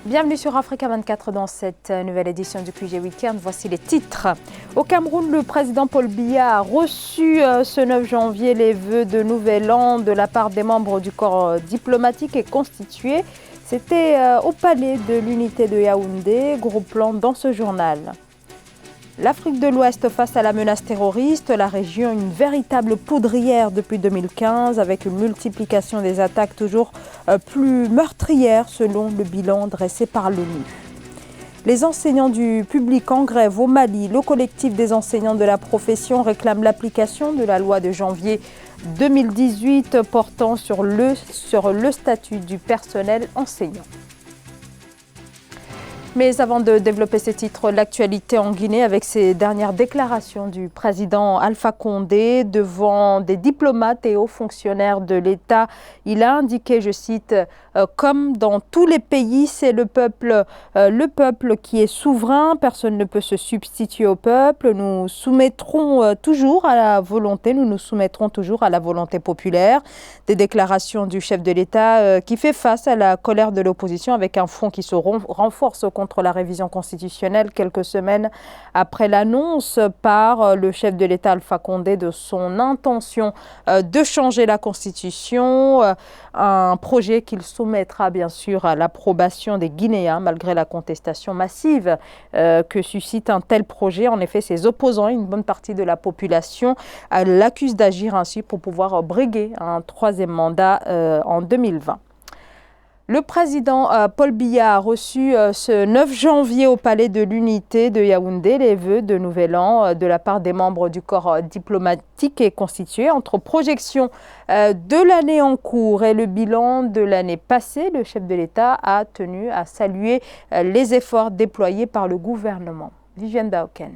Bienvenue sur Africa 24 dans cette nouvelle édition du QG Weekend. Voici les titres. Au Cameroun, le président Paul Biya a reçu ce 9 janvier les vœux de Nouvel An de la part des membres du corps diplomatique et constitué. C'était au palais de l'unité de Yaoundé. Gros plan dans ce journal. L'Afrique de l'Ouest face à la menace terroriste, la région une véritable poudrière depuis 2015 avec une multiplication des attaques toujours plus meurtrières selon le bilan dressé par l'ONU. Les enseignants du public en grève au Mali, le collectif des enseignants de la profession réclame l'application de la loi de janvier 2018 portant sur le statut du personnel enseignant. Mais avant de développer ces titres, l'actualité en Guinée avec ces dernières déclarations du président Alpha Condé devant des diplomates et hauts fonctionnaires de l'État. Il a indiqué, je cite, comme dans tous les pays, c'est le peuple qui est souverain, personne ne peut se substituer au peuple. Nous nous soumettrons toujours à la volonté populaire. Des déclarations du chef de l'État qui fait face à la colère de l'opposition avec un front qui se renforce contre la révision constitutionnelle quelques semaines après l'annonce par le chef de l'État Alpha Condé de son intention de changer la Constitution, un projet qu'il soumettra bien sûr à l'approbation des Guinéens malgré la contestation massive que suscite un tel projet. En effet, ses opposants, une bonne partie de la population, l'accusent d'agir ainsi pour pouvoir briguer un troisième mandat en 2020. Le président Paul Biya a reçu ce 9 janvier au palais de l'unité de Yaoundé les vœux de Nouvel An de la part des membres du corps diplomatique et constitué. Entre projection de l'année en cours et le bilan de l'année passée, le chef de l'État a tenu à saluer les efforts déployés par le gouvernement. Viviane Daoken.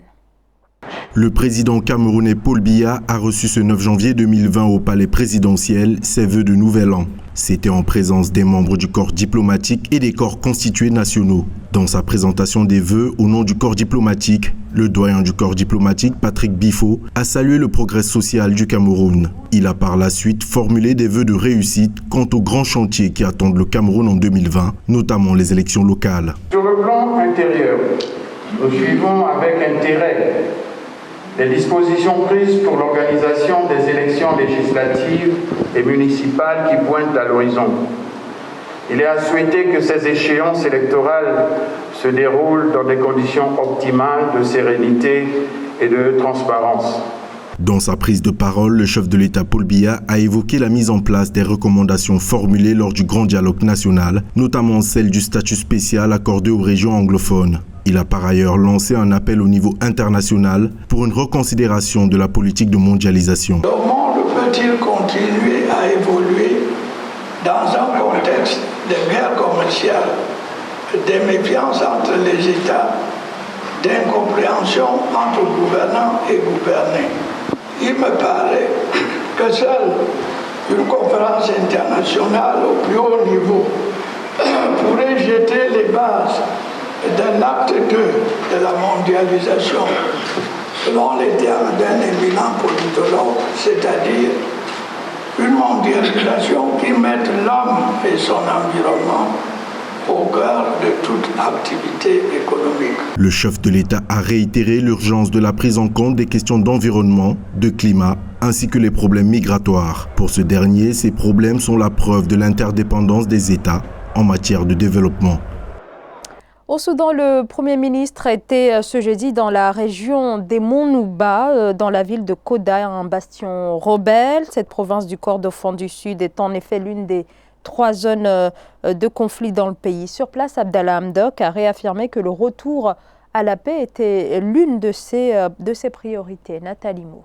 Le président camerounais Paul Biya a reçu ce 9 janvier 2020 au palais présidentiel ses vœux de Nouvel An. C'était en présence des membres du corps diplomatique et des corps constitués nationaux. Dans sa présentation des vœux au nom du corps diplomatique, le doyen du corps diplomatique, Patrick Bifo, a salué le progrès social du Cameroun. Il a par la suite formulé des vœux de réussite quant aux grands chantiers qui attendent le Cameroun en 2020, notamment les élections locales. Sur le plan intérieur, nous suivons avec intérêt les dispositions prises pour l'organisation des élections législatives et municipales qui pointent à l'horizon. Il est à souhaiter que ces échéances électorales se déroulent dans des conditions optimales de sérénité et de transparence. Dans sa prise de parole, le chef de l'État Paul Biya a évoqué la mise en place des recommandations formulées lors du grand dialogue national, notamment celle du statut spécial accordé aux régions anglophones. Il a par ailleurs lancé un appel au niveau international pour une reconsidération de la politique de mondialisation. Le monde peut-il continuer à évoluer dans un contexte de guerre commerciale, de méfiance entre les États, d'incompréhension entre gouvernants et gouvernés? Il me paraît que seule une conférence internationale au plus haut niveau pourrait jeter les bases d'un acte 2 de la mondialisation, selon les termes d'un éminent politologue, c'est-à-dire une mondialisation qui mette l'homme et son environnement au cœur de toute activité économique. Le chef de l'État a réitéré l'urgence de la prise en compte des questions d'environnement, de climat, ainsi que les problèmes migratoires. Pour ce dernier, ces problèmes sont la preuve de l'interdépendance des États en matière de développement. Au Soudan, le Premier ministre était ce jeudi dans la région des monts Nouba, dans la ville de Koda, un bastion rebelle. Cette province du Kordofan du Sud est en effet l'une des 3 zones de conflit dans le pays. Sur place, Abdallah Hamdok a réaffirmé que le retour à la paix était l'une de ses priorités. Nathalie Mou.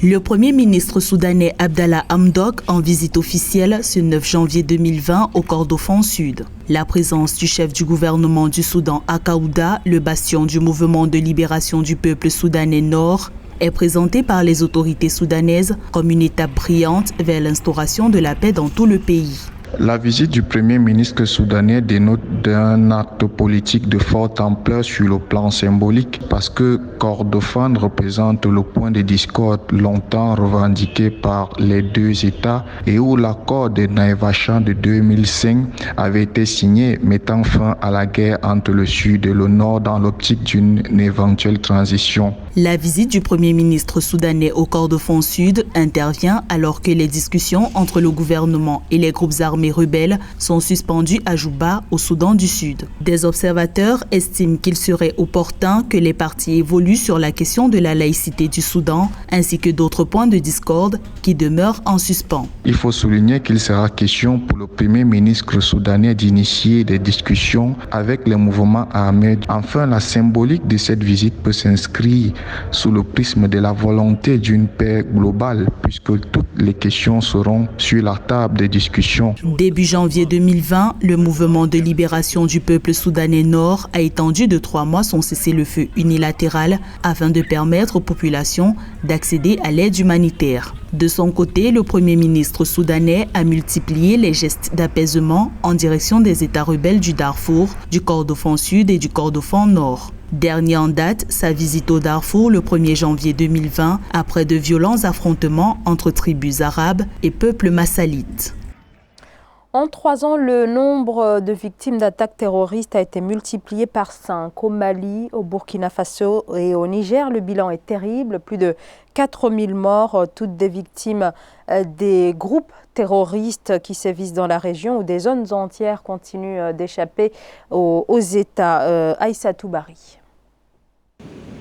Le Premier ministre soudanais Abdallah Hamdok en visite officielle ce 9 janvier 2020 au Kordofan Sud. La présence du chef du gouvernement du Soudan à Kaouda, le bastion du mouvement de libération du peuple soudanais Nord, est présentée par les autorités soudanaises comme une étape brillante vers l'instauration de la paix dans tout le pays. La visite du Premier ministre soudanais dénote d'un acte politique de forte ampleur sur le plan symbolique parce que Kordofan représente le point de discorde longtemps revendiqué par les deux États et où l'accord de Naivasha de 2005 avait été signé mettant fin à la guerre entre le Sud et le Nord dans l'optique d'une éventuelle transition. La visite du Premier ministre soudanais au Kordofan Sud intervient alors que les discussions entre le gouvernement et les groupes armés rebelles sont suspendues à Juba, au Soudan du Sud. Des observateurs estiment qu'il serait opportun que les partis évoluent sur la question de la laïcité du Soudan, ainsi que d'autres points de discorde qui demeurent en suspens. Il faut souligner qu'il sera question pour le Premier ministre soudanais d'initier des discussions avec les mouvements armés. Enfin, la symbolique de cette visite peut s'inscrire sous le prisme de la volonté d'une paix globale, puisque toutes les questions seront sur la table des discussions. Début janvier 2020, le mouvement de libération du peuple soudanais nord a étendu de 3 mois son cessez-le-feu unilatéral afin de permettre aux populations d'accéder à l'aide humanitaire. De son côté, le Premier ministre soudanais a multiplié les gestes d'apaisement en direction des États rebelles du Darfour, du Kordofan Sud et du Kordofan Nord. Dernier en date, sa visite au Darfour le 1er janvier 2020, après de violents affrontements entre tribus arabes et peuples massalites. En 3 ans, le nombre de victimes d'attaques terroristes a été multiplié par 5. Au Mali, au Burkina Faso et au Niger, le bilan est terrible. Plus de 4000 morts, toutes des victimes des groupes terroristes qui sévissent dans la région où des zones entières continuent d'échapper aux États. Aïssatou Bari.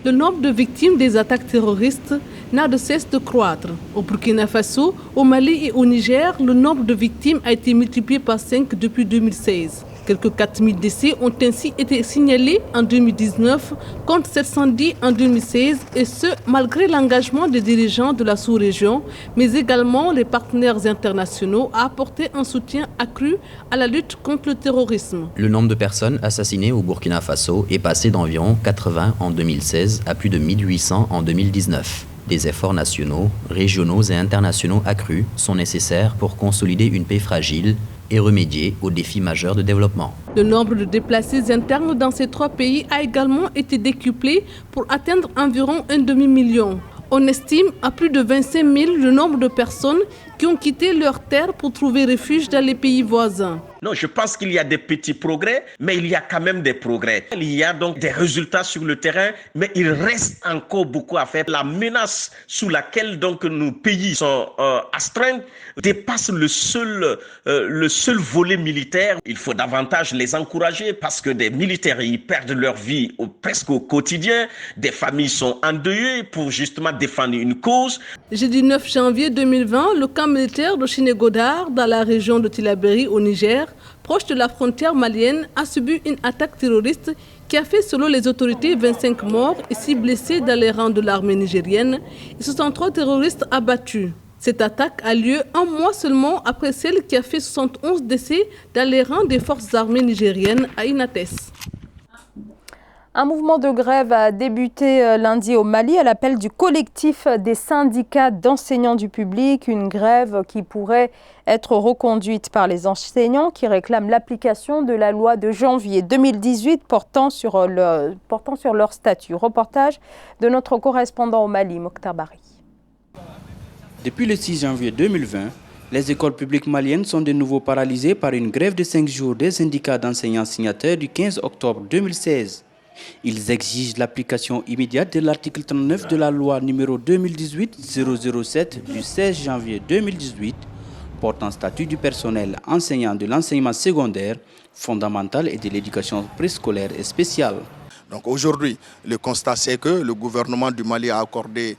Le nombre de victimes des attaques terroristes n'a de cesse de croître. Au Burkina Faso, au Mali et au Niger, le nombre de victimes a été multiplié par 5 depuis 2016. Quelques 4000 décès ont ainsi été signalés en 2019 contre 710 en 2016 et ce, malgré l'engagement des dirigeants de la sous-région, mais également les partenaires internationaux à apporter un soutien accru à la lutte contre le terrorisme. Le nombre de personnes assassinées au Burkina Faso est passé d'environ 80 en 2016 à plus de 1800 en 2019. Des efforts nationaux, régionaux et internationaux accrus sont nécessaires pour consolider une paix fragile et remédier aux défis majeurs de développement. Le nombre de déplacés internes dans ces 3 pays a également été décuplé pour atteindre environ 1 demi-million. On estime à plus de 25 000 le nombre de personnes qui ont quitté leur terre pour trouver refuge dans les pays voisins. Non, je pense qu'il y a des petits progrès, mais il y a quand même des progrès. Il y a donc des résultats sur le terrain, mais il reste encore beaucoup à faire. La menace sous laquelle donc nos pays sont astreints dépasse le seul volet militaire. Il faut davantage les encourager parce que des militaires ils perdent leur vie presque au quotidien. Des familles sont endeuillées pour justement défendre une cause. Jeudi 9 janvier 2020, le camp militaire de Chinégodar, dans la région de Tillabéri au Niger, proche de la frontière malienne, a subi une attaque terroriste qui a fait, selon les autorités, 25 morts et 6 blessés dans les rangs de l'armée nigérienne et 63 terroristes abattus. Cette attaque a lieu 1 mois seulement après celle qui a fait 71 décès dans les rangs des forces armées nigériennes à Inates. Un mouvement de grève a débuté lundi au Mali à l'appel du collectif des syndicats d'enseignants du public. Une grève qui pourrait être reconduite par les enseignants qui réclament l'application de la loi de janvier 2018 portant sur leur statut. Reportage de notre correspondant au Mali, Mokhtar Bari. Depuis le 6 janvier 2020, les écoles publiques maliennes sont de nouveau paralysées par une grève de 5 jours des syndicats d'enseignants signataires du 15 octobre 2016. Ils exigent l'application immédiate de l'article 39 de la loi numéro 2018-007 du 16 janvier 2018 portant statut du personnel enseignant de l'enseignement secondaire, fondamental et de l'éducation préscolaire et spéciale. Donc aujourd'hui, le constat c'est que le gouvernement du Mali a accordé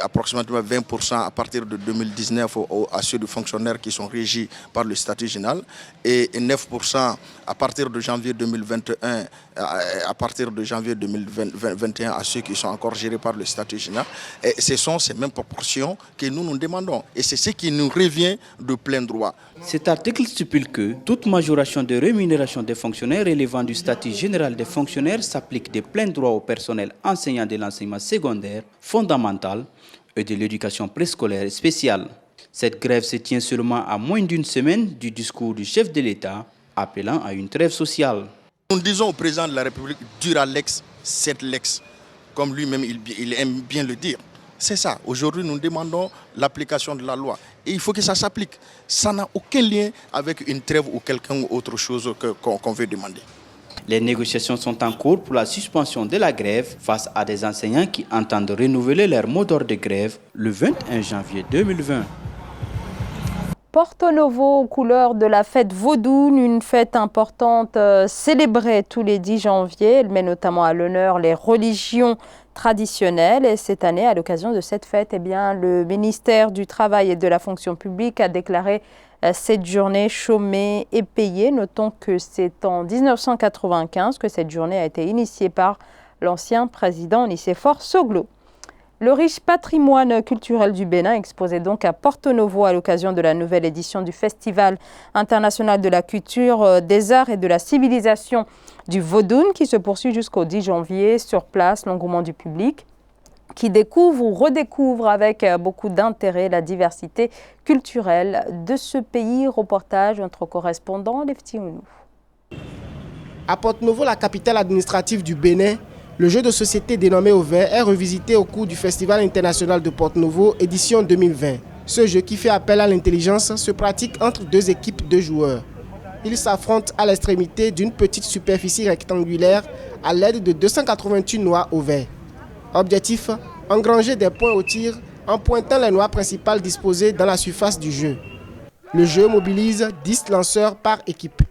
approximativement 20% à partir de 2019 à ceux de fonctionnaires qui sont régis par le statut général et 9% à partir de janvier 2021 à partir de janvier 2021 à ceux qui sont encore gérés par le statut général. Et ce sont ces mêmes proportions que nous demandons et c'est ce qui nous revient de plein droit. Cet article stipule que toute majoration de rémunération des fonctionnaires relevant du statut général des fonctionnaires s'applique de plein droit au personnel enseignant de l'enseignement secondaire, fondamental et de l'éducation préscolaire spéciale. Cette grève se tient seulement à moins d'une semaine du discours du chef de l'État appelant à une trêve sociale. Nous disons au président de la République, dura lex, sed lex, comme lui-même il aime bien le dire. C'est ça. Aujourd'hui, nous demandons l'application de la loi. Et il faut que ça s'applique. Ça n'a aucun lien avec une trêve ou quelqu'un ou autre chose qu'on veut demander. Les négociations sont en cours pour la suspension de la grève face à des enseignants qui entendent renouveler leur mot d'ordre de grève le 21 janvier 2020. Porto Novo aux couleurs de la fête vaudoune, une fête importante célébrée tous les 10 janvier. Elle met notamment à l'honneur les religions traditionnelles. Et cette année, à l'occasion de cette fête, le ministère du Travail et de la Fonction publique a déclaré cette journée chômée et payée. Notons que c'est en 1995 que cette journée a été initiée par l'ancien président Nicéphore Soglo. Le riche patrimoine culturel du Bénin exposé donc à Porto Novo à l'occasion de la nouvelle édition du Festival international de la culture, des arts et de la civilisation du Vaudoune qui se poursuit jusqu'au 10 janvier. Sur place, l'engouement du public qui découvre ou redécouvre avec beaucoup d'intérêt la diversité culturelle de ce pays. Reportage notre correspondant Lefti Ounou. À Porto Novo, la capitale administrative du Bénin, le jeu de société dénommé Ouvert est revisité au cours du Festival international de Porto Novo, édition 2020. Ce jeu qui fait appel à l'intelligence se pratique entre deux équipes de joueurs. Ils s'affrontent à l'extrémité d'une petite superficie rectangulaire à l'aide de 288 noix au vert. Objectif, engranger des points au tir en pointant les noix principales disposées dans la surface du jeu. Le jeu mobilise 10 lanceurs par équipe.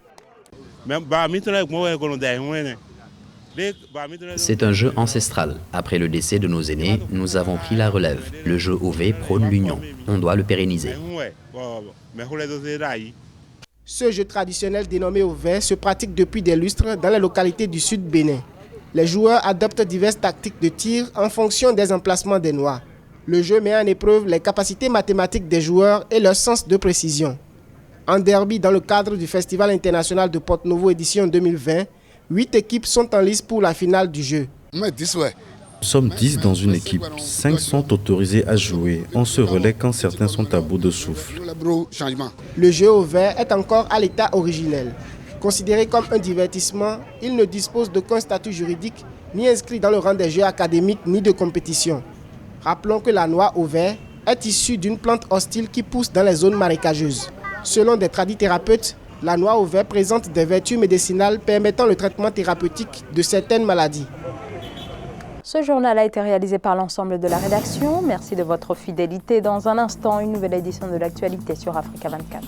C'est un jeu ancestral. Après le décès de nos aînés, nous avons pris la relève. Le jeu OV prône l'union. On doit le pérenniser. Ce jeu traditionnel dénommé Ouvert se pratique depuis des lustres dans les localités du sud Bénin. Les joueurs adoptent diverses tactiques de tir en fonction des emplacements des noix. Le jeu met en épreuve les capacités mathématiques des joueurs et leur sens de précision. En derby, dans le cadre du Festival international de Porto Novo édition 2020, 8 équipes sont en lice pour la finale du jeu. Nous sommes 10 dans une équipe. 5 sont autorisés à jouer. On se relaie quand certains sont à bout de souffle. Le jeu au vert est encore à l'état originel. Considéré comme un divertissement, il ne dispose d'aucun statut juridique, ni inscrit dans le rang des jeux académiques, ni de compétition. Rappelons que la noix au vert est issue d'une plante hostile qui pousse dans les zones marécageuses. Selon des tradithérapeutes, la noix au vert présente des vertus médicinales permettant le traitement thérapeutique de certaines maladies. Ce journal a été réalisé par l'ensemble de la rédaction. Merci de votre fidélité. Dans un instant, une nouvelle édition de l'actualité sur Africa 24.